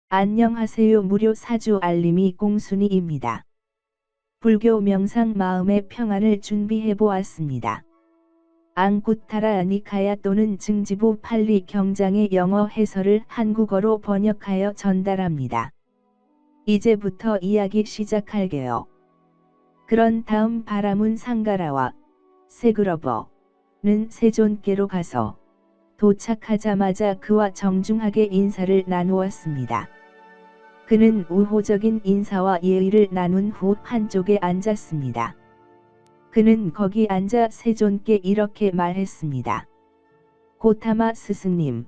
안녕하세요. 무료 사주 알림이 꽁순이입니다. 불교 명상 마음의 평안을 준비해 보았습니다. 앙구타라 니카야 또는 증지부 팔리 경장의 영어 해설을 한국어로 번역하여 전달합니다. 이제부터 이야기 시작할게요. 그런 다음 바라문 상가라와 세그러버는 세존께로 가서 도착하자마자 그와 정중하게 인사를 나누었습니다. 그는 우호적인 인사와 예의를 나눈 후 한쪽에 앉았습니다. 그는 거기 앉아 세존께 이렇게 말했습니다. 고타마 스승님,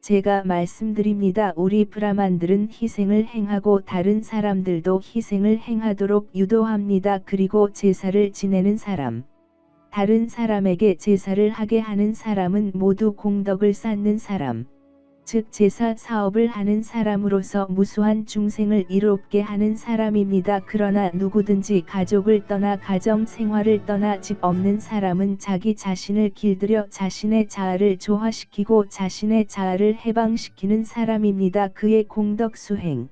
제가 말씀드립니다. 우리 브라만들은 희생을 행하고 다른 사람들도 희생을 행하도록 유도합니다. 그리고 제사를 지내는 사람, 다른 사람에게 제사를 하게 하는 사람은 모두 공덕을 쌓는 사람, 즉 제사 사업을 하는 사람으로서 무수한 중생을 이롭게 하는 사람입니다. 그러나 누구든지 가족을 떠나 가정 생활을 떠나 집 없는 사람은 자기 자신을 길들여 자신의 자아를 조화시키고 자신의 자아를 해방시키는 사람입니다. 그의 공덕 수행,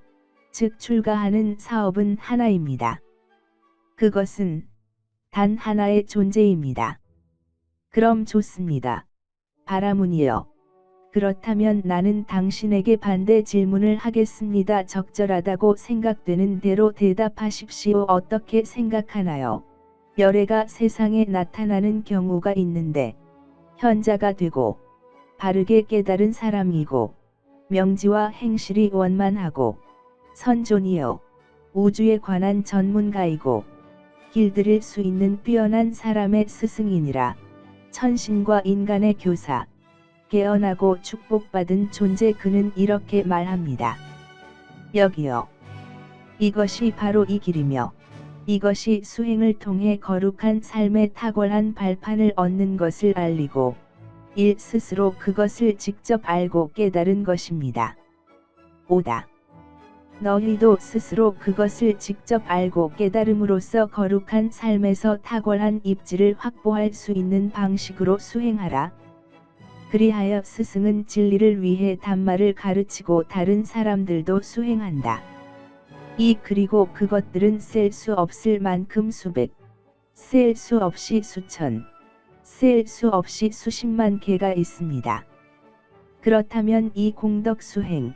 즉 출가하는 사업은 하나입니다. 그것은 단 하나의 존재입니다. 그럼 좋습니다. 바라문이여. 그렇다면 나는 당신에게 반대 질문을 하겠습니다. 적절하다고 생각되는 대로 대답하십시오. 어떻게 생각하나요? 열애가 세상에 나타나는 경우가 있는데 현자가 되고 바르게 깨달은 사람이고 명지와 행실이 원만하고 선존이요 우주에 관한 전문가이고 길들일 수 있는 뛰어난 사람의 스승이니라. 천신과 인간의 교사, 깨어나고 축복받은 존재. 그는 이렇게 말합니다. 여기요. 이것이 바로 이 길이며 이것이 수행을 통해 거룩한 삶의 탁월한 발판을 얻는 것을 알리고 스스로 그것을 직접 알고 깨달은 것입니다. 오다. 너희도 스스로 그것을 직접 알고 깨달음으로써 거룩한 삶에서 탁월한 입지를 확보할 수 있는 방식으로 수행하라. 그리하여 스승은 진리를 위해 단말을 가르치고 다른 사람들도 수행한다. 그리고 그것들은 셀 수 없을 만큼 수백, 셀 수 없이 수천, 셀 수 없이 수십만 개가 있습니다. 그렇다면 이 공덕 수행,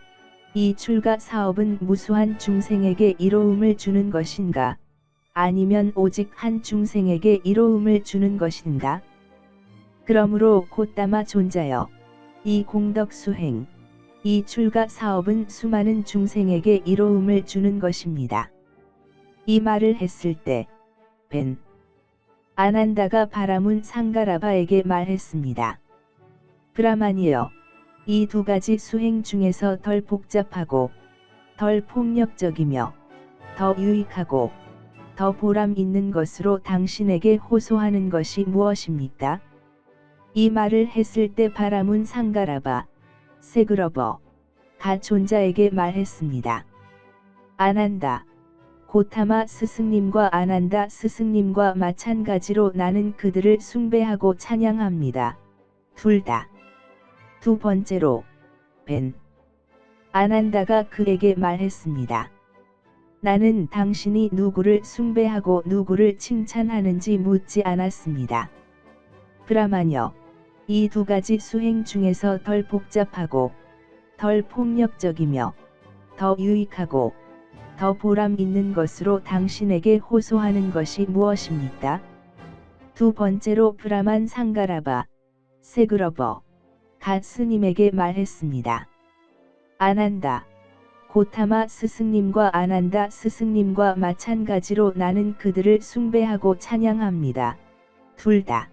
이 출가 사업은 무수한 중생에게 이로움을 주는 것인가? 아니면 오직 한 중생에게 이로움을 주는 것인가? 그러므로 곧다마 존자여, 이 공덕 수행, 이 출가 사업은 수많은 중생에게 이로움을 주는 것입니다. 이 말을 했을 때 벤 아난다가 바라문 상가라바에게 말했습니다. 브라만이여, 이 두 가지 수행 중에서 덜 복잡하고 덜 폭력적이며 더 유익하고 더 보람 있는 것으로 당신에게 호소하는 것이 무엇입니까? 이 말을 했을 때 바라문 상가라바, 세그러버, 가 존자에게 말했습니다. 아난다. 고타마 스승님과 아난다 스승님과 마찬가지로 나는 그들을 숭배하고 찬양합니다. 둘 다. 두 번째로, 벤 아난다가 그에게 말했습니다. 나는 당신이 누구를 숭배하고 누구를 칭찬하는지 묻지 않았습니다. 브라만여, 이 두 가지 수행 중에서 덜 복잡하고 덜 폭력적이며 더 유익하고 더 보람 있는 것으로 당신에게 호소하는 것이 무엇입니까? 두 번째로 브라만 상가라바, 세그러버, 가 스님에게 말했습니다. 아난다. 고타마 스승님과 아난다 스승님과 마찬가지로 나는 그들을 숭배하고 찬양합니다. 둘 다.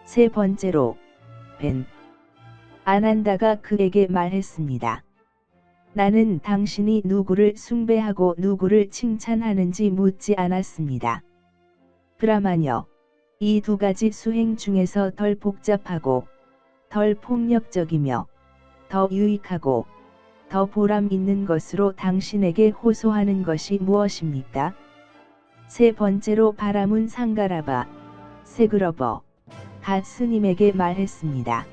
세 번째로, 벤 아난다가 그에게 말했습니다. 나는 당신이 누구를 숭배하고 누구를 칭찬하는지 묻지 않았습니다. 브라만여, 이 두 가지 수행 중에서 덜 복잡하고 덜 폭력적이며 더 유익하고 더 보람 있는 것으로 당신에게 호소하는 것이 무엇입니까? 세 번째로 바라문 상가라바, 세그러버, 가 스님에게 말했습니다.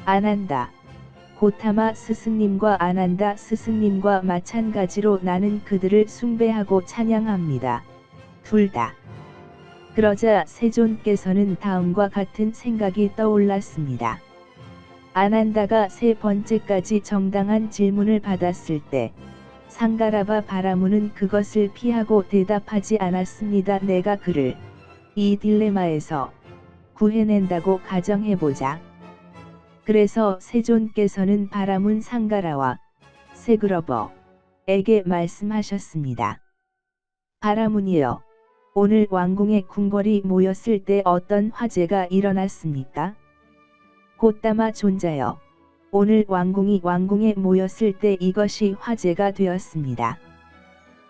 아난다. 고타마 스승님과 아난다 스승님과 마찬가지로 나는 그들을 숭배하고 찬양합니다. 둘 다. 그러자 세존께서는 다음과 같은 생각이 떠올랐습니다. 아난다가 세 번째까지 정당한 질문을 받았을 때 상가라바 바라무는 그것을 피하고 대답하지 않았습니다. 내가 그를 이 딜레마에서 구해낸다고 가정해보자. 그래서 세존께서는 바라문 상가라와 세그러버에게 말씀하셨습니다. 바라문이여, 오늘 왕궁에 궁궐이 모였을 때 어떤 화제가 일어났습니까? 고따마 존자여, 오늘 왕궁에 모였을 때 이것이 화제가 되었습니다.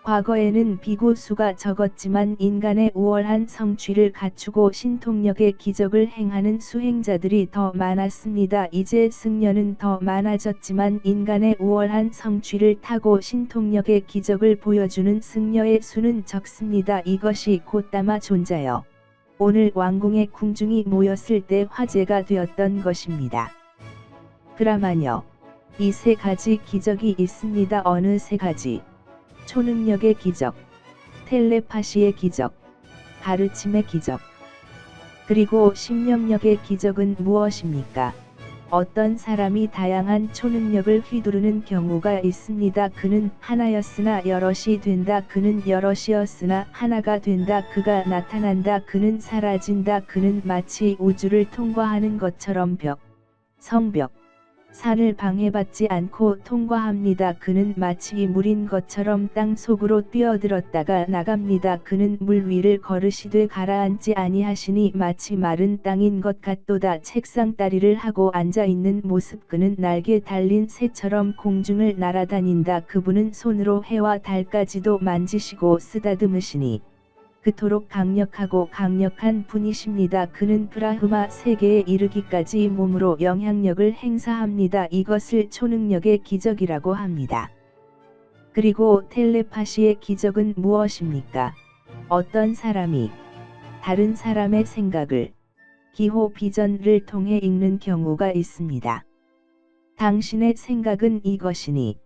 과거에는 비구 수가 적었지만 인간의 우월한 성취를 갖추고 신통력의 기적을 행하는 수행자들이 더 많았습니다. 이제 승려는 더 많아졌지만 인간의 우월한 성취를 타고 신통력의 기적을 보여주는 승려의 수는 적습니다. 이것이 고따마 존자여, 오늘 왕궁의 궁중이 모였을 때 화제가 되었던 것입니다. 브라마녀, 이 세 가지 기적이 있습니다. 어느 세 가지? 초능력의 기적, 텔레파시의 기적, 가르침의 기적. 그리고 심령력의 기적은 무엇입니까? 어떤 사람이 다양한 초능력을 휘두르는 경우가 있습니다. 그는 하나였으나 여럿이 된다. 그는 여럿이었으나 하나가 된다. 그가 나타난다. 그는 사라진다. 그는 마치 우주를 통과하는 것처럼 벽, 성벽, 산을 방해받지 않고 통과합니다. 그는 마치 물인 것처럼 땅 속으로 뛰어들었다가 나갑니다. 그는 물 위를 걸으시되 가라앉지 아니하시니 마치 마른 땅인 것 같도다. 책상다리를 하고 앉아있는 모습. 그는 날개 달린 새처럼 공중을 날아다닌다. 그분은 손으로 해와 달까지도 만지시고 쓰다듬으시니 그토록 강력하고 강력한 분이십니다. 그는 브라흐마 세계에 이르기까지 몸으로 영향력을 행사합니다. 이것을 초능력의 기적이라고 합니다. 그리고 텔레파시의 기적은 무엇입니까? 어떤 사람이 다른 사람의 생각을 기호 비전을 통해 읽는 경우가 있습니다. 당신의 생각은 이것이니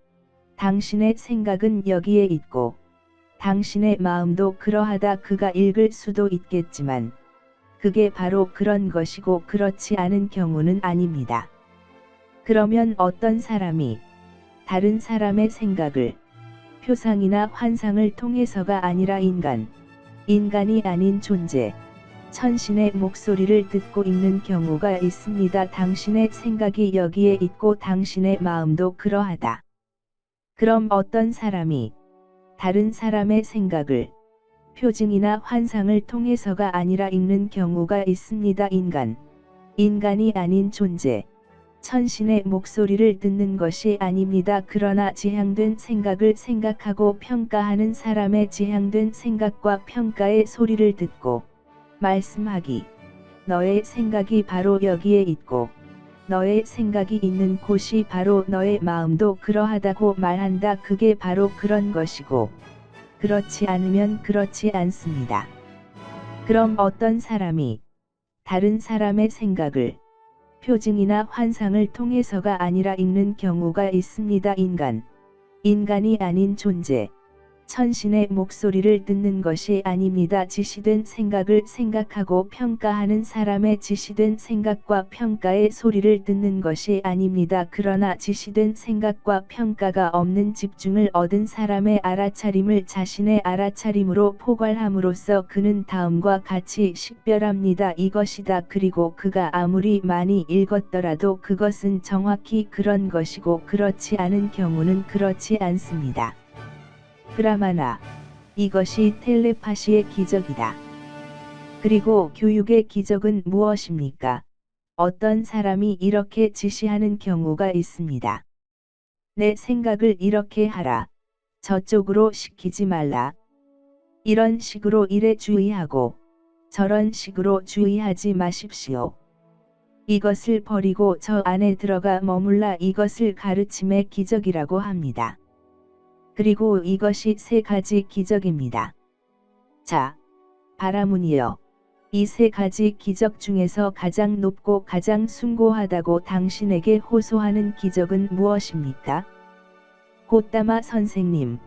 당신의 생각은 여기에 있고 당신의 마음도 그러하다. 그가 읽을 수도 있겠지만 그게 바로 그런 것이고 그렇지 않은 경우는 아닙니다. 그러면 어떤 사람이 다른 사람의 생각을 표상이나 환상을 통해서가 아니라 인간이 아닌 존재, 천신의 목소리를 듣고 읽는 경우가 있습니다. 당신의 생각이 여기에 있고 당신의 마음도 그러하다. 그럼 어떤 사람이 다른 사람의 생각을 표징이나 환상을 통해서가 아니라 읽는 경우가 있습니다. 인간이 아닌 존재, 천신의 목소리를 듣는 것이 아닙니다. 그러나 지향된 생각을 생각하고 평가하는 사람의 지향된 생각과 평가의 소리를 듣고 말씀하기. 너의 생각이 바로 여기에 있고 너의 생각이 있는 곳이 바로 너의 마음도 그러하다고 말한다. 그게 바로 그런 것이고 그렇지 않으면 그렇지 않습니다. 그럼 어떤 사람이 다른 사람의 생각을 표징이나 환상을 통해서가 아니라 읽는 경우가 있습니다. 인간이 아닌 존재, 천신의 목소리를 듣는 것이 아닙니다. 지시된 생각을 생각하고 평가하는 사람의 지시된 생각과 평가의 소리를 듣는 것이 아닙니다. 그러나 지시된 생각과 평가가 없는 집중을 얻은 사람의 알아차림을 자신의 알아차림으로 포괄함으로써 그는 다음과 같이 식별합니다. 이것이다. 그리고 그가 아무리 많이 읽었더라도 그것은 정확히 그런 것이고 그렇지 않은 경우는 그렇지 않습니다. 브라마나, 이것이 텔레파시의 기적이다. 그리고 교육의 기적은 무엇입니까? 어떤 사람이 이렇게 지시하는 경우가 있습니다. 내 생각을 이렇게 하라. 저쪽으로 시키지 말라. 이런 식으로 일에 주의하고 저런 식으로 주의하지 마십시오. 이것을 버리고 저 안에 들어가 머물라. 이것을 가르침의 기적이라고 합니다. 그리고 이것이 세 가지 기적입니다. 자, 바라문이여, 이 세 가지 기적 중에서 가장 높고 가장 숭고하다고 당신에게 호소하는 기적은 무엇입니까? 고따마 선생님,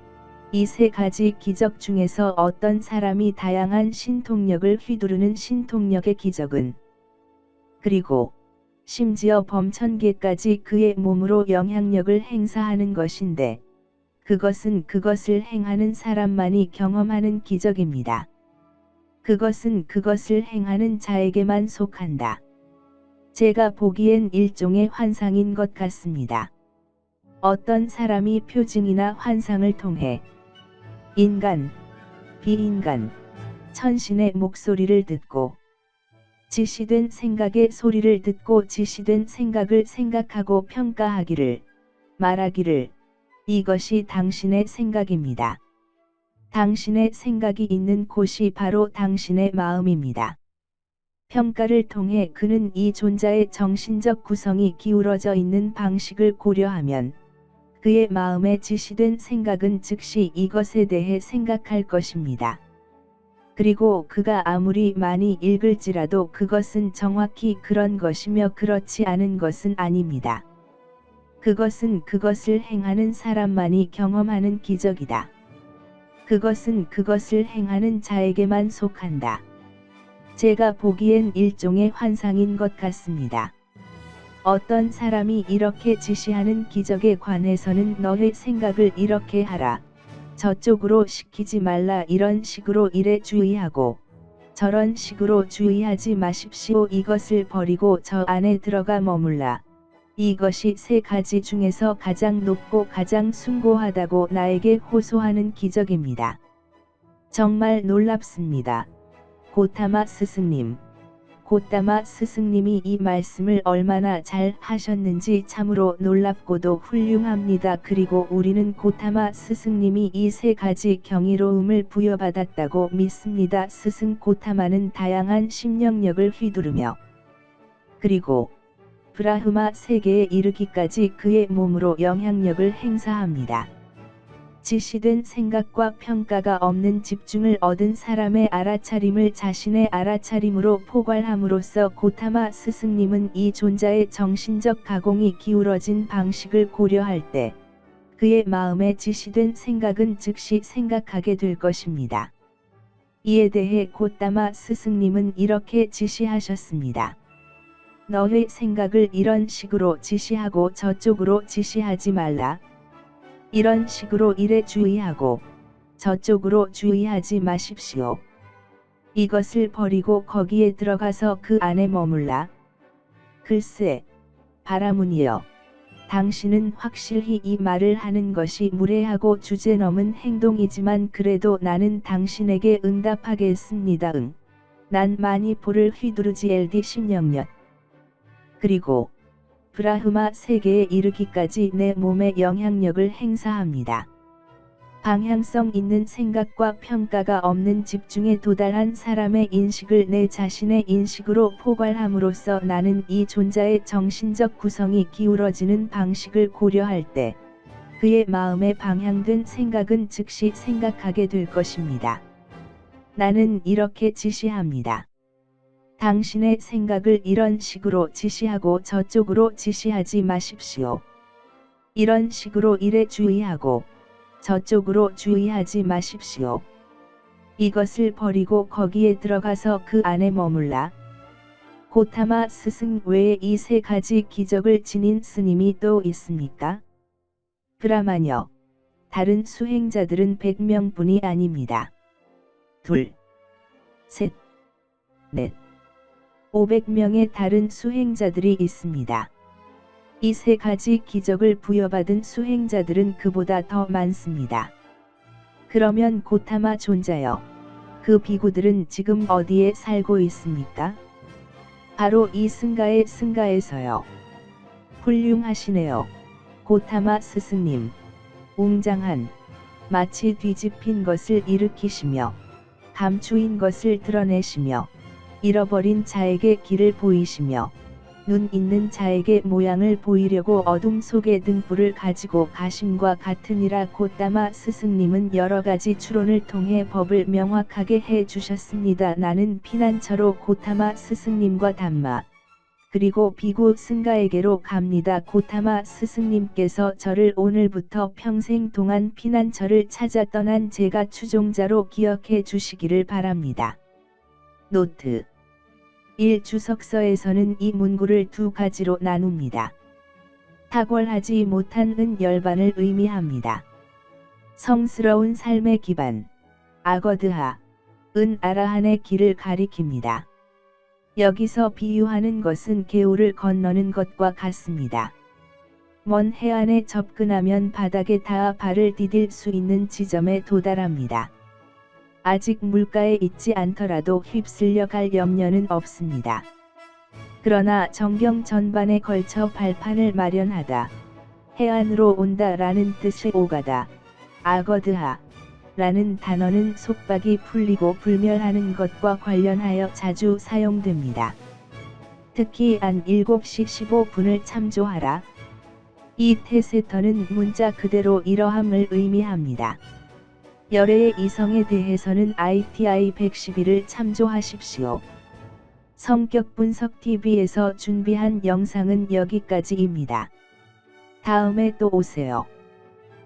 이 세 가지 기적 중에서 어떤 사람이 다양한 신통력을 휘두르는 신통력의 기적은, 그리고 심지어 범천계까지 그의 몸으로 영향력을 행사하는 것인데, 그것은 그것을 행하는 사람만이 경험하는 기적입니다. 그것은 그것을 행하는 자에게만 속한다. 제가 보기엔 일종의 환상인 것 같습니다. 어떤 사람이 표징이나 환상을 통해 인간, 비인간, 천신의 목소리를 듣고 지시된 생각의 소리를 듣고 지시된 생각을 생각하고 평가하기를, 말하기를, 이것이 당신의 생각입니다. 당신의 생각이 있는 곳이 바로 당신의 마음입니다. 평가를 통해 그는 이 존자의 정신적 구성이 기울어져 있는 방식을 고려하면 그의 마음에 지시된 생각은 즉시 이것에 대해 생각할 것입니다. 그리고 그가 아무리 많이 읽을지라도 그것은 정확히 그런 것이며 그렇지 않은 것은 아닙니다. 그것은 그것을 행하는 사람만이 경험하는 기적이다. 그것은 그것을 행하는 자에게만 속한다. 제가 보기엔 일종의 환상인 것 같습니다. 어떤 사람이 이렇게 지시하는 기적에 관해서는 너의 생각을 이렇게 하라, 저쪽으로 시키지 말라, 이런 식으로 일에 주의하고 저런 식으로 주의하지 마십시오, 이것을 버리고 저 안에 들어가 머물라, 이것이 세 가지 중에서 가장 높고 가장 숭고하다고 나에게 호소하는 기적입니다. 정말 놀랍습니다. 고타마 스승님. 고타마 스승님이 이 말씀을 얼마나 잘 하셨는지 참으로 놀랍고도 훌륭합니다. 그리고 우리는 고타마 스승님이 이 세 가지 경이로움을 부여받았다고 믿습니다. 스승 고타마는 다양한 심령력을 휘두르며 그리고 브라흐마 세계에 이르기까지 그의 몸으로 영향력을 행사합니다. 지시된 생각과 평가가 없는 집중을 얻은 사람의 알아차림을 자신의 알아차림으로 포괄함으로써 고타마 스승님은 이 존자의 정신적 가공이 기울어진 방식을 고려할 때 그의 마음에 지시된 생각은 즉시 생각하게 될 것입니다. 이에 대해 고타마 스승님은 이렇게 지시하셨습니다. 너의 생각을 이런 식으로 지시하고 저쪽으로 지시하지 말라. 이런 식으로 일에 주의하고 저쪽으로 주의하지 마십시오. 이것을 버리고 거기에 들어가서 그 안에 머물라. 글쎄, 바라문이여, 당신은 확실히 이 말을 하는 것이 무례하고 주제넘은 행동이지만 그래도 나는 당신에게 응답하겠습니다. 난 많이 볼을 휘두르지 LD 10년년. 그리고 브라흐마 세계에 이르기까지 내 몸에 영향력을 행사합니다. 방향성 있는 생각과 평가가 없는 집중에 도달한 사람의 인식을 내 자신의 인식으로 포괄함으로써 나는 이 존자의 정신적 구성이 기울어지는 방식을 고려할 때 그의 마음에 방향된 생각은 즉시 생각하게 될 것입니다. 나는 이렇게 지시합니다. 당신의 생각을 이런 식으로 지시하고 저쪽으로 지시하지 마십시오. 이런 식으로 일에 주의하고 저쪽으로 주의하지 마십시오. 이것을 버리고 거기에 들어가서 그 안에 머물라. 고타마 스승 외에 이 세 가지 기적을 지닌 스님이 또 있습니까? 브라마녀, 다른 수행자들은 100명뿐이 아닙니다. 둘, 셋, 넷, 500명의 다른 수행자들이 있습니다. 이 세 가지 기적을 부여받은 수행자들은 그보다 더 많습니다. 그러면 고타마 존자여, 그 비구들은 지금 어디에 살고 있습니까? 바로 이 승가의 승가에서요. 훌륭하시네요. 고타마 스승님. 웅장한, 마치 뒤집힌 것을 일으키시며 감추인 것을 드러내시며 잃어버린 자에게 길을 보이시며 눈 있는 자에게 모양을 보이려고 어둠 속에 등불을 가지고 가심과 같으니라. 고따마 스승님은 여러 가지 추론을 통해 법을 명확하게 해 주셨습니다. 나는 피난처로 고타마 스승님과 담마 그리고 비구 승가에게로 갑니다. 고타마 스승님께서 저를 오늘부터 평생 동안 피난처를 찾아 떠난 제가 추종자로 기억해 주시기를 바랍니다. 노트 1. 주석서에서는 이 문구를 두 가지로 나눕니다. 탁월하지 못한 열반을 의미합니다. 성스러운 삶의 기반, 아거드하, 아라한의 길을 가리킵니다. 여기서 비유하는 것은 개울을 건너는 것과 같습니다. 먼 해안에 접근하면 바닥에 닿아 발을 디딜 수 있는 지점에 도달합니다. 아직 물가에 있지 않더라도 휩쓸려 갈 염려는 없습니다. 그러나 정경 전반에 걸쳐 발판을 마련하다, 해안으로 온다라는 뜻의 오가다, 아거드하 라는 단어는 속박이 풀리고 불멸하는 것과 관련하여 자주 사용됩니다. 특히 안 7시 15분을 참조하라. 이 테세터는 문자 그대로 이러함을 의미합니다. 열애의 이성에 대해서는 ITI 111을 참조하십시오. 성격 분석 TV에서 준비한 영상은 여기까지입니다. 다음에 또 오세요.